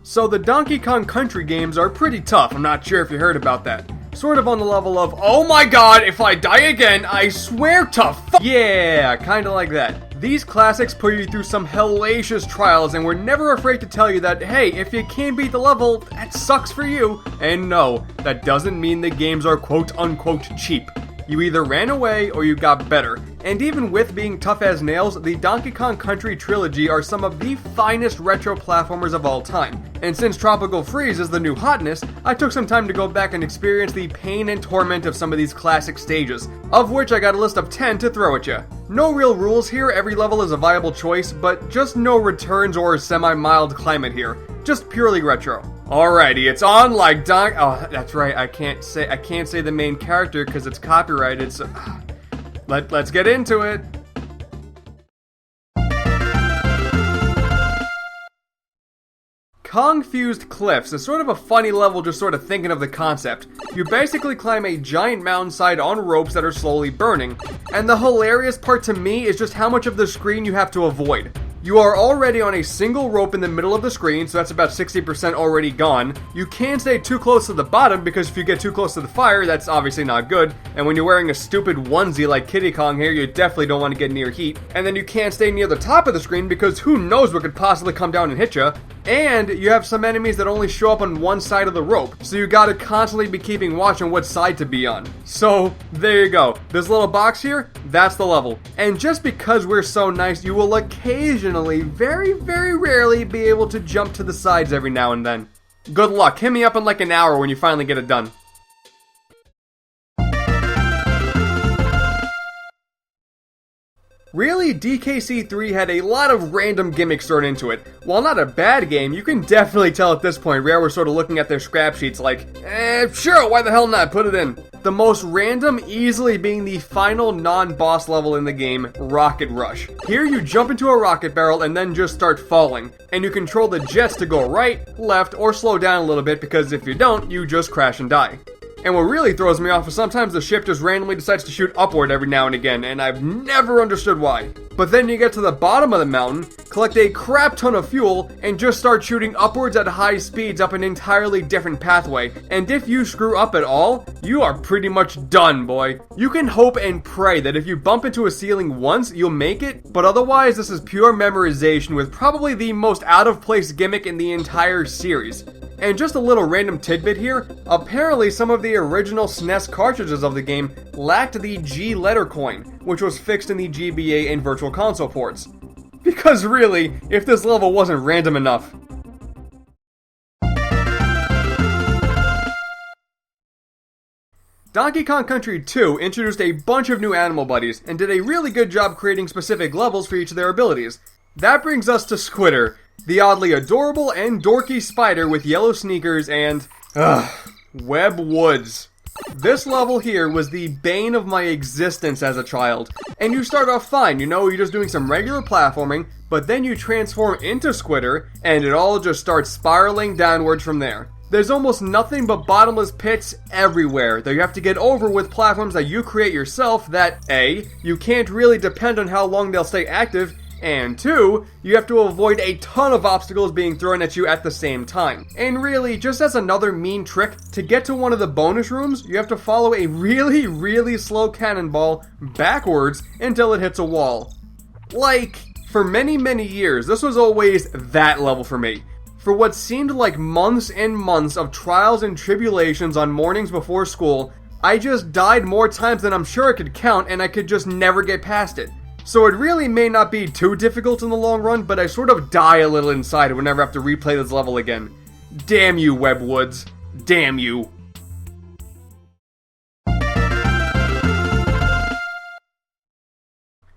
So the Donkey Kong Country games are pretty tough, I'm not sure if you heard about that. Sort of on the level of, oh my god, if I die again, I swear to yeah, kinda like that. These classics put you through some hellacious trials and were never afraid to tell you that, hey, if you can't beat the level, that sucks for you. And no, that doesn't mean the games are quote unquote cheap. You either ran away or you got better. And even with being tough as nails, the Donkey Kong Country Trilogy are some of the finest retro platformers of all time. And since Tropical Freeze is the new hotness, I took some time to go back and experience the pain and torment of some of these classic stages, of which I got a list of 10 to throw at you. No real rules here, every level is a viable choice, but just no returns or semi-mild climate here. Just purely retro. Alrighty, it's on like oh, that's right, I can't say the main character because it's copyrighted, so let's get into it. Kong-Fused Cliffs is sort of a funny level just sort of thinking of the concept. You basically climb a giant mountainside on ropes that are slowly burning, and the hilarious part to me is just how much of the screen you have to avoid. You are already on a single rope in the middle of the screen, so that's about 60% already gone. You can't stay too close to the bottom, because if you get too close to the fire, that's obviously not good. And when you're wearing a stupid onesie like Kiddy Kong here, you definitely don't want to get near heat. And then you can't stay near the top of the screen, because who knows what could possibly come down and hit you. And you have some enemies that only show up on one side of the rope, so you gotta constantly be keeping watch on what side to be on. So, there you go. This little box here, that's the level. And just because we're so nice, you will occasionally, very, very rarely, be able to jump to the sides every now and then. Good luck. Hit me up in like an hour when you finally get it done. Really, DKC 3 had a lot of random gimmicks thrown into it. While not a bad game, you can definitely tell at this point Rare was sort of looking at their scrap sheets like, sure, why the hell not, put it in. The most random easily being the final non-boss level in the game, Rocket Rush. Here you jump into a rocket barrel and then just start falling, and you control the jets to go right, left, or slow down a little bit because if you don't, you just crash and die. And what really throws me off is sometimes the ship just randomly decides to shoot upward every now and again, and I've never understood why. But then you get to the bottom of the mountain, collect a crap ton of fuel, and just start shooting upwards at high speeds up an entirely different pathway. And if you screw up at all, you are pretty much done, boy. You can hope and pray that if you bump into a ceiling once, you'll make it, but otherwise this is pure memorization with probably the most out-of-place gimmick in the entire series. And just a little random tidbit here, apparently some of the original SNES cartridges of the game lacked the G letter coin, which was fixed in the GBA and Virtual Console ports. Because really, if this level wasn't random enough. Donkey Kong Country 2 introduced a bunch of new animal buddies, and did a really good job creating specific levels for each of their abilities. That brings us to Squitter, the oddly adorable and dorky spider with yellow sneakers and, Web Woods. This level here was the bane of my existence as a child. And you start off fine, you know, you're just doing some regular platforming, but then you transform into Squitter, and it all just starts spiraling downwards from there. There's almost nothing but bottomless pits everywhere that you have to get over with platforms that you create yourself that, A, you can't really depend on how long they'll stay active, and 2, you have to avoid a ton of obstacles being thrown at you at the same time. And really, just as another mean trick, to get to one of the bonus rooms, you have to follow a really, really slow cannonball backwards until it hits a wall. Like, for many, many years, this was always that level for me. For what seemed like months and months of trials and tribulations on mornings before school, I just died more times than I'm sure I could count, and I could just never get past it. So it really may not be too difficult in the long run, but I sort of die a little inside whenever I have to replay this level again. Damn you, Web Woods. Damn you.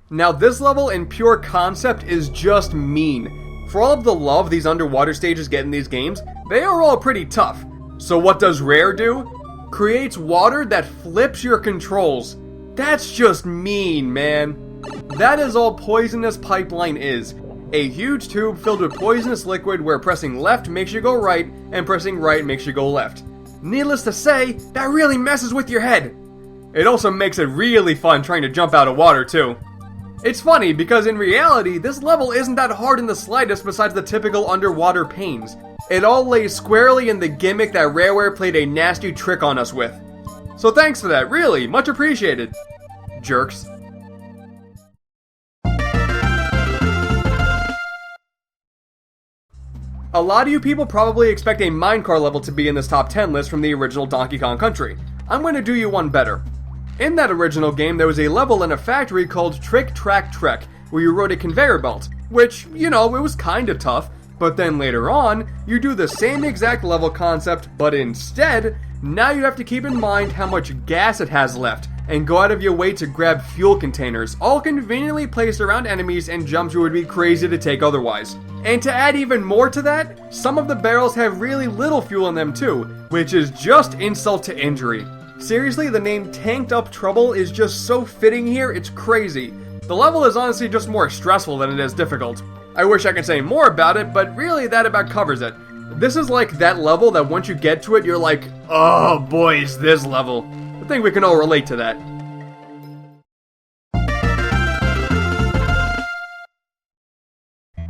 Now this level in pure concept is just mean. For all of the love these underwater stages get in these games, they are all pretty tough. So what does Rare do? Creates water that flips your controls. That's just mean, man. That is all Poisonous Pipeline is. A huge tube filled with poisonous liquid where pressing left makes you go right, and pressing right makes you go left. Needless to say, that really messes with your head. It also makes it really fun trying to jump out of water too. It's funny, because in reality, this level isn't that hard in the slightest besides the typical underwater pains. It all lays squarely in the gimmick that Rareware played a nasty trick on us with. So thanks for that, really, much appreciated. Jerks. A lot of you people probably expect a minecart level to be in this top 10 list from the original Donkey Kong Country. I'm going to do you one better. In that original game, there was a level in a factory called Trick Track Trek, where you rode a conveyor belt, which, it was kind of tough, but then later on, you do the same exact level concept, but instead, now you have to keep in mind how much gas it has left, and go out of your way to grab fuel containers, all conveniently placed around enemies and jumps you would be crazy to take otherwise. And to add even more to that, some of the barrels have really little fuel in them too, which is just insult to injury. Seriously, the name Tanked Up Trouble is just so fitting here, it's crazy. The level is honestly just more stressful than it is difficult. I wish I could say more about it, but really that about covers it. This is like that level that once you get to it, you're like, oh boy, is this level. I think we can all relate to that.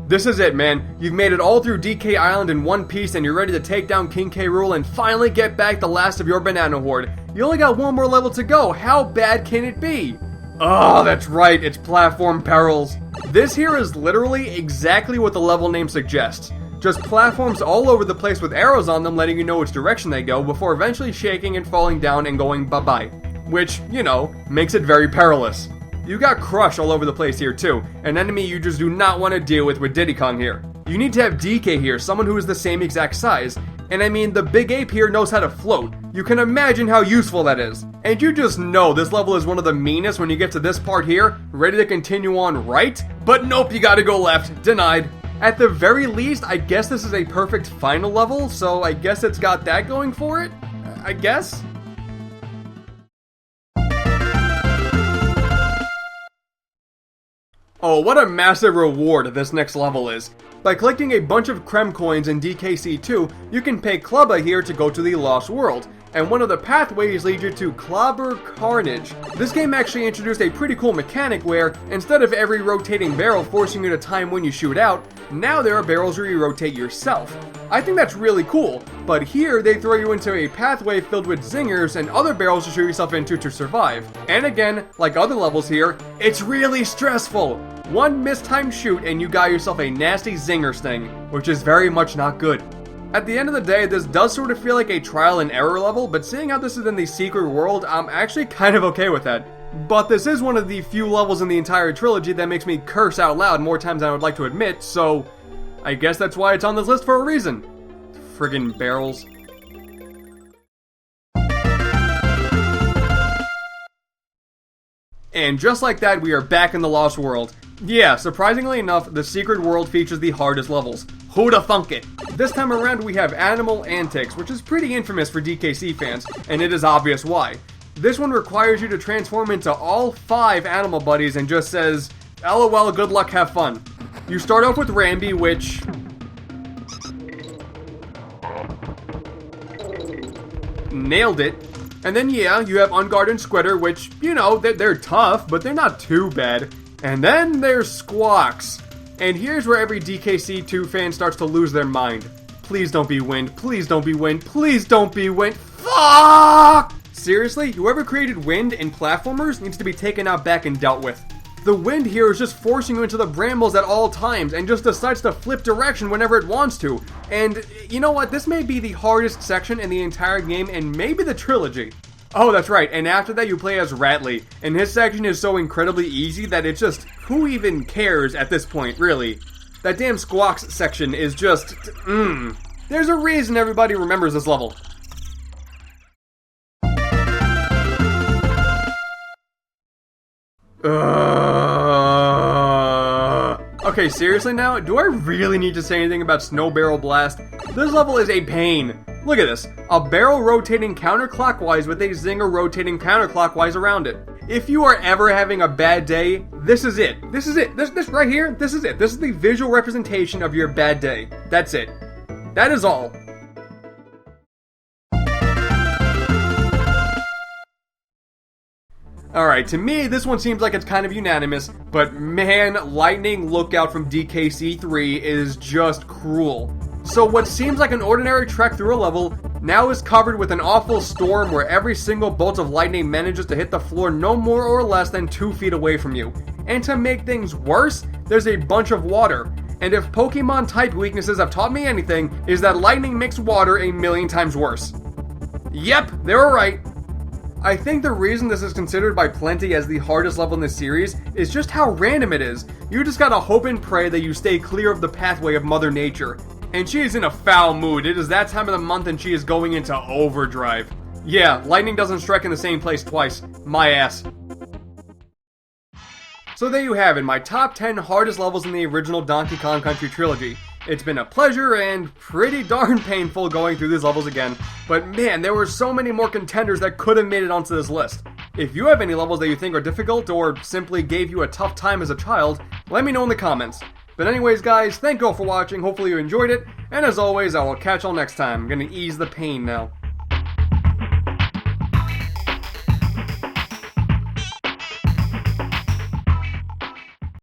This is it, man. You've made it all through DK Island in one piece and you're ready to take down King K. Rool and finally get back the last of your banana horde. You only got one more level to go. How bad can it be? Oh, that's right. It's Platform Perils. This here is literally exactly what the level name suggests. Just platforms all over the place with arrows on them letting you know which direction they go before eventually shaking and falling down and going bye-bye. Which, makes it very perilous. You got Crush all over the place here too, an enemy you just do not want to deal with Diddy Kong here. You need to have DK here, someone who is the same exact size. And I mean, the big ape here knows how to float. You can imagine how useful that is. And you just know this level is one of the meanest when you get to this part here, ready to continue on right? But nope, you gotta go left. Denied. At the very least, I guess this is a perfect final level, so I guess it's got that going for it? I guess? Oh, what a massive reward this next level is. By collecting a bunch of Creme coins in DKC 2, you can pay Clubba here to go to the Lost World, and one of the pathways leads you to Clobber Carnage. This game actually introduced a pretty cool mechanic where, instead of every rotating barrel forcing you to time when you shoot out, now there are barrels where you rotate yourself. I think that's really cool, but here they throw you into a pathway filled with zingers and other barrels to shoot yourself into to survive. And again, like other levels here, it's really stressful. One mistimed shoot and you got yourself a nasty zinger sting, which is very much not good. At the end of the day, this does sort of feel like a trial and error level, but seeing how this is in the secret world, I'm actually kind of okay with that. But this is one of the few levels in the entire trilogy that makes me curse out loud more times than I would like to admit, so I guess that's why it's on this list for a reason. Friggin' barrels. And just like that, we are back in the Lost World. Yeah, surprisingly enough, the secret world features the hardest levels. Who'da thunk it? This time around we have Animal Antics, which is pretty infamous for DKC fans, and it is obvious why. This one requires you to transform into all 5 animal buddies and just says, LOL, good luck, have fun. You start off with Rambi, which... nailed it. And then yeah, you have Unguard and Squitter, which, they're tough, but they're not too bad. And then there's Squawks. And here's where every DKC 2 fan starts to lose their mind. Please don't be Wind, please don't be Wind, please don't be Wind. Fuck! Seriously, whoever created Wind in platformers needs to be taken out back and dealt with. The Wind here is just forcing you into the brambles at all times and just decides to flip direction whenever it wants to. And you know what? This may be the hardest section in the entire game and maybe the trilogy. Oh, that's right, and after that you play as Ratley, and his section is so incredibly easy that it's just, who even cares at this point, really? That damn Squawks section is just, There's a reason everybody remembers this level. Okay, seriously now? Do I really need to say anything about Snow Barrel Blast? This level is a pain. Look at this. A barrel rotating counterclockwise with a zinger rotating counterclockwise around it. If you are ever having a bad day, this is it. This is it. This right here, this is it. This is the visual representation of your bad day. That's it. That is all. Alright, to me, this one seems like it's kind of unanimous, but man, Lightning Lookout from DKC 3 is just cruel. So what seems like an ordinary trek through a level now is covered with an awful storm where every single bolt of lightning manages to hit the floor no more or less than 2 feet away from you. And to make things worse, there's a bunch of water. And if Pokemon type weaknesses have taught me anything, is that lightning makes water a million times worse. Yep, they were right. I think the reason this is considered by plenty as the hardest level in the series is just how random it is. You just gotta hope and pray that you stay clear of the pathway of Mother Nature. And she is in a foul mood. It is that time of the month and she is going into overdrive. Yeah, lightning doesn't strike in the same place twice. My ass. So there you have it, my top 10 hardest levels in the original Donkey Kong Country trilogy. It's been a pleasure and pretty darn painful going through these levels again, but man, there were so many more contenders that could have made it onto this list. If you have any levels that you think are difficult or simply gave you a tough time as a child, let me know in the comments. But anyways guys, thank you all for watching, hopefully you enjoyed it, and as always I will catch y'all next time. I'm gonna ease the pain now.